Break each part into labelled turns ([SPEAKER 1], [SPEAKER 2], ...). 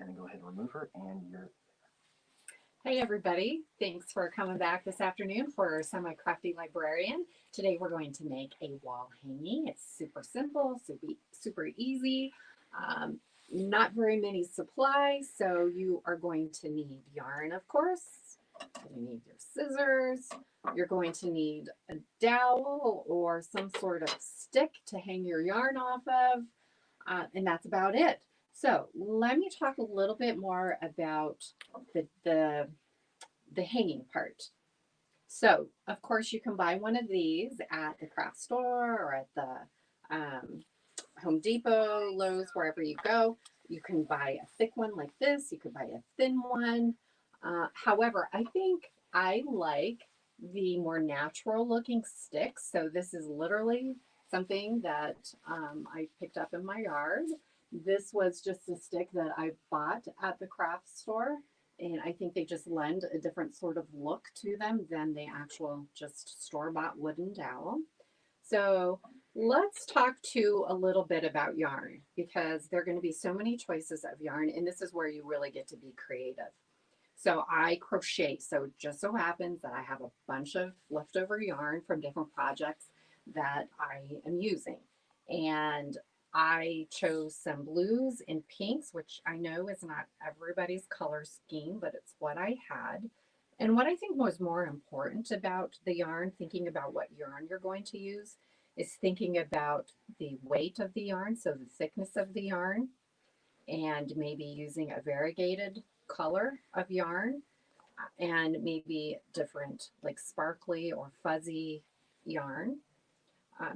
[SPEAKER 1] going to go ahead and remove her, and you're
[SPEAKER 2] Hey everybody, thanks for coming back this afternoon for Semi-Crafty Librarian. Today we're going to make a wall hanging. It's super simple, super easy, um, not very many supplies, so you are going to need yarn, of course. You need your scissors. You're going to need a dowel or some sort of stick to hang your yarn off of, and that's about it. So let me talk a little bit more about the hanging part. So of course you can buy one of these at the craft store or at the Home Depot, Lowe's, wherever you go. You can buy a thick one like this. You could buy a thin one. However, I think I like the more natural looking sticks. So this is literally something that I picked up in my yard. This was just a stick that I bought at the craft store. And I think they just lend a different sort of look to them than the actual just store-bought wooden dowel. So let's talk to a little bit about yarn because there are going to be so many choices of yarn, and this is where you really get to be creative. So I crochet, so it just so happens that I have a bunch of leftover yarn from different projects that I am using. And I chose some blues and pinks, which I know is not everybody's color scheme, but it's what I had. And what I think was more important about the yarn, thinking about what yarn you're going to use, is thinking about the weight of the yarn, so the thickness of the yarn, and maybe using a variegated color of yarn and maybe different like sparkly or fuzzy yarn,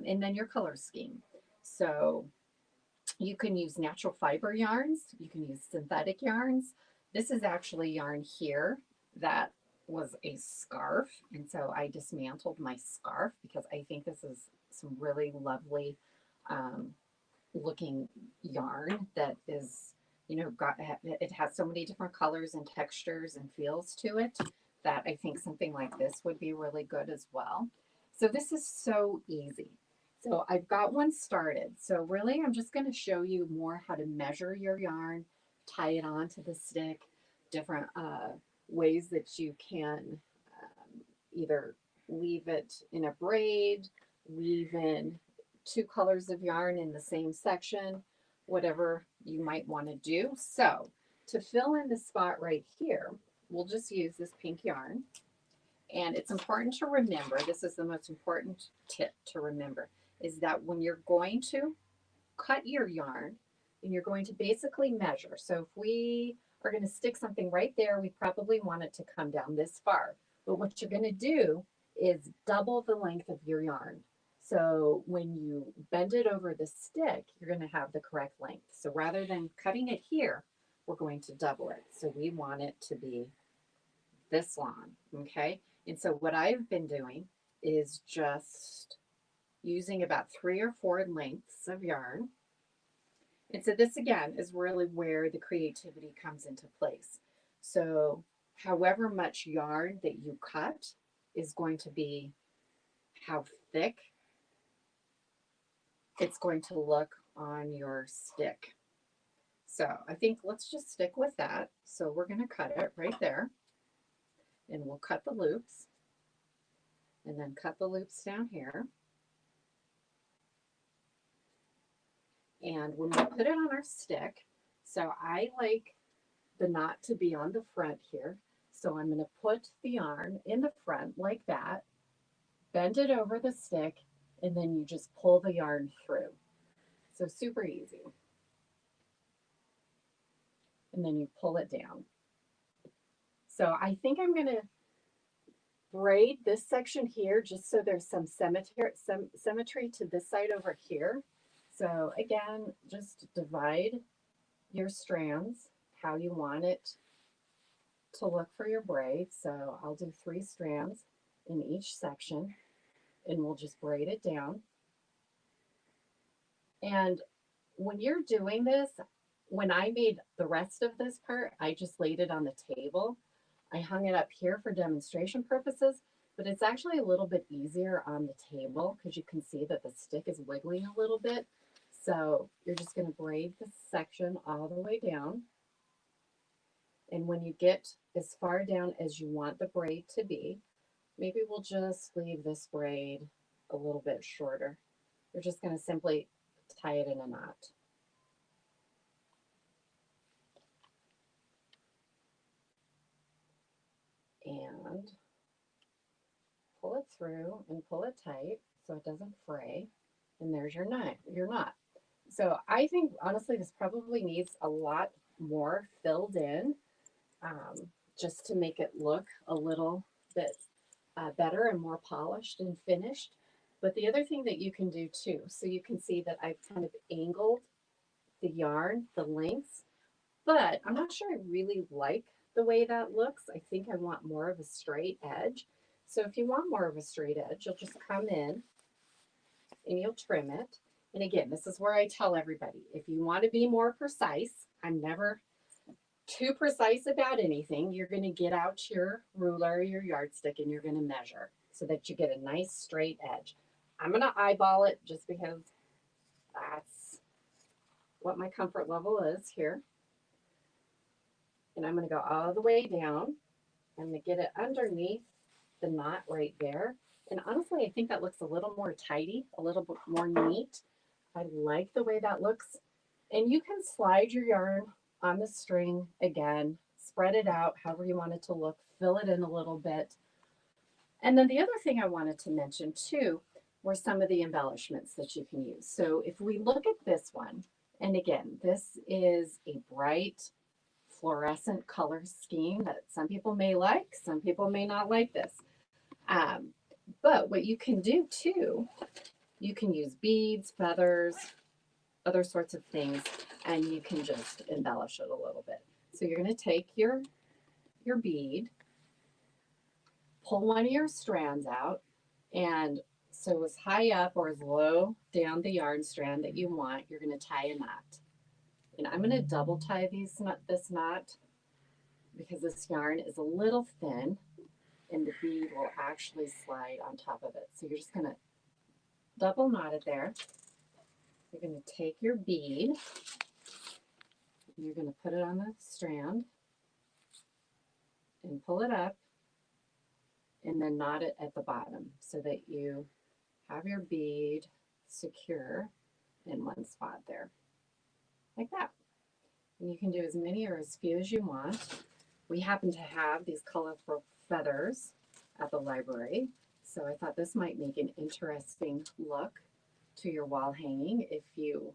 [SPEAKER 2] and then your color scheme. So you can use natural fiber yarns, you can use synthetic yarns. This is actually yarn here that was a scarf, and so I dismantled my scarf because I think this is some really lovely um, looking yarn that is, it has so many different colors and textures and feels to it that I think something like this would be really good as well. So this is so easy. So I've got one started. So really I'm just going to show you more how to measure your yarn, tie it onto the stick, different ways that you can either leave it in a braid, weave in two colors of yarn in the same section, whatever you might want to do. So to fill in the spot right here, we'll just use this pink yarn. And it's important to remember, this is the most important tip to remember, is that when you're going to cut your yarn and you're going to basically measure. So if we are going to stick something right there, we probably want it to come down this far. But what you're going to do is double the length of your yarn. So when you bend it over the stick, you're going to have the correct length. So rather than cutting it here, we're going to double it. So we want it to be this long, okay? And so what I've been doing is just using about 3 or 4 lengths of yarn. And so this again is really where the creativity comes into place. So however much yarn that you cut is going to be how thick it's going to look on your stick. So I think let's just stick with that. So we're going to cut it right there, and we'll cut the loops and then cut the loops down here. And when we put it on our stick, so I like the knot to be on the front here. So I'm going to put the yarn in the front like that, bend it over the stick, and then you just pull the yarn through. So super easy. And then you pull it down. So I think I'm going to braid this section here just so there's some symmetry to this side over here. So again, just divide your strands how you want it to look for your braid. So I'll do 3 strands in each section, and we'll just braid it down. And when you're doing this, when I made the rest of this part, I just laid it on the table. I hung it up here for demonstration purposes, but it's actually a little bit easier on the table because you can see that the stick is wiggling a little bit. So you're just going to braid this section all the way down. And when you get as far down as you want the braid to be, maybe we'll just leave this braid a little bit shorter. We're just going to simply tie it in a knot. And pull it through and pull it tight so it doesn't fray. And there's your knot. So I think honestly this probably needs a lot more filled in, um, just to make it look a little bit better and more polished and finished. But the other thing that you can do too, so you can see that I've kind of angled the yarn, the lengths, but I'm not sure I really like the way that looks. I think I want more of a straight edge. So if you want more of a straight edge, you'll just come in and you'll trim it. And again, this is where I tell everybody, if you want to be more precise, I'm never too precise about anything. You're going to get out your ruler, your yardstick, and you're going to measure so that you get a nice straight edge. I'm going to eyeball it just because that's what my comfort level is here. And I'm going to go all the way down. I'm going to get it underneath the knot right there. And honestly, I think that looks a little more tidy, a little bit more neat. I like the way that looks. And you can slide your yarn on the string again, spread it out however you want it to look, fill it in a little bit. And then the other thing I wanted to mention too were some of the embellishments that you can use. So if we look at this one, and again, this is a bright fluorescent color scheme that some people may like, some people may not like this. But what you can do too, you can use beads, feathers, other sorts of things, and you can just embellish it a little bit. So you're going to take your bead, pull one of your strands out, and so as high up or as low down the yarn strand that you want, you're going to tie a knot. And I'm going to double tie this knot because this yarn is a little thin and the bead will actually slide on top of it. So you're just going to double knot it there. You're going to take your bead and you're going to put it on the strand and pull it up and then knot it at the bottom so that you have your bead secure in one spot there, like that. And you can do as many or as few as you want. We happen to have these colorful feathers at the library, so I thought this might make an interesting look to your wall hanging. If you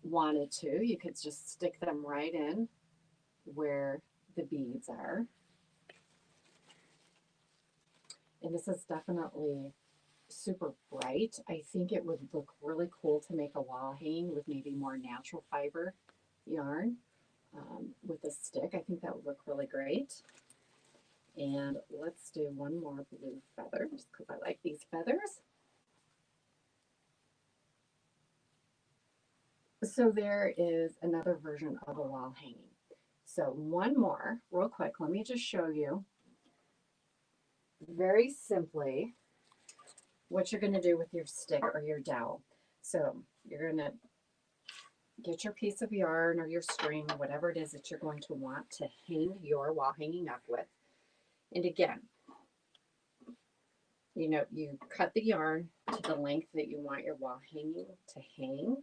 [SPEAKER 2] wanted to, you could just stick them right in where the beads are. And this is definitely super bright. I think it would look really cool to make a wall hanging with maybe more natural fiber yarn with a stick. I think that would look really great. And let's do one more blue feather just because I like these feathers. So there is another version of a wall hanging. So one more real quick. Let me just show you very simply what you're going to do with your stick or your dowel. So you're going to get your piece of yarn or your string, whatever it is that you're going to want to hang your wall hanging up with. And again, you cut the yarn to the length that you want your wall hanging to hang,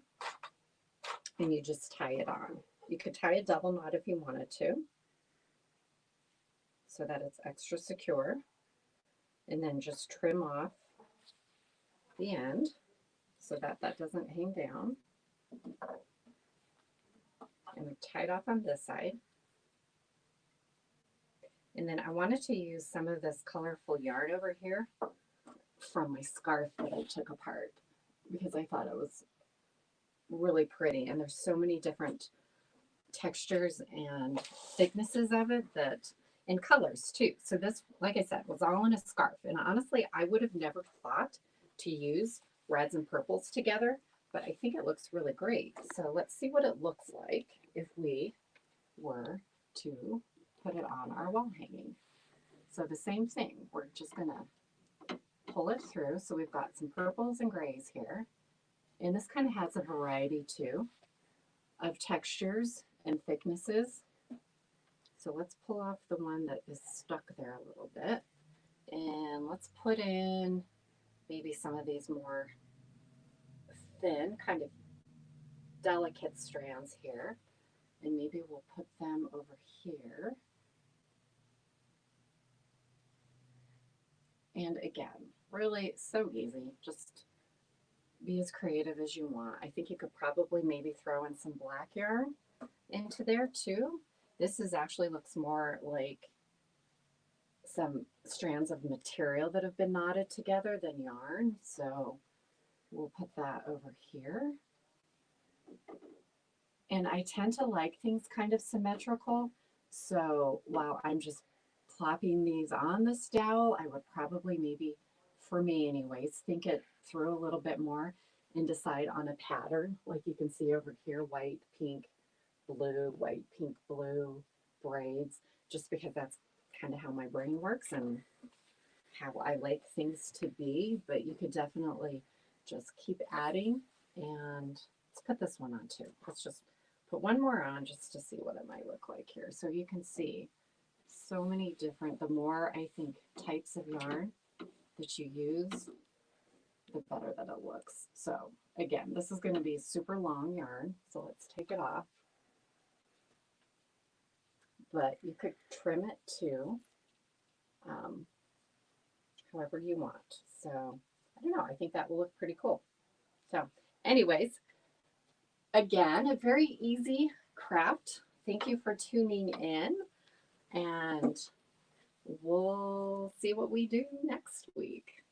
[SPEAKER 2] and you just tie it on. You could tie a double knot if you wanted to, so that it's extra secure, and then just trim off the end so that that doesn't hang down. And we tied off on this side. And then I wanted to use some of this colorful yarn over here from my scarf that I took apart because I thought it was really pretty. And there's so many different textures and thicknesses of it and colors too. So this, like I said, was all in a scarf. And honestly, I would have never thought to use reds and purples together, but I think it looks really great. So let's see what it looks like if we were to put it on our wall hanging. So the same thing, we're just gonna pull it through. So we've got some purples and grays here. And this kind of has a variety too of textures and thicknesses. So let's pull off the one that is stuck there a little bit. And let's put in maybe some of these more thin, kind of delicate strands here. And maybe we'll put them over here. And again, really so easy. Just be as creative as you want. I think you could probably maybe throw in some black yarn into there too. This is actually looks more like some strands of material that have been knotted together than yarn. So we'll put that over here. And I tend to like things kind of symmetrical. So while I'm just plopping these on this dowel, I would probably maybe, for me anyways, think it through a little bit more and decide on a pattern. Like you can see over here, white, pink, blue, white, pink, blue braids, just because that's kind of how my brain works and how I like things to be. But you could definitely just keep adding. And let's put this one on too. Let's just put one more on just to see what it might look like here. So you can see so many different, the more I think types of yarn that you use, the better that it looks. So again, this is going to be super long yarn. So let's take it off. But you could trim it too, however you want. So I don't know. I think that will look pretty cool. So anyways, again, a very easy craft. Thank you for tuning in, and we'll see what we do next week.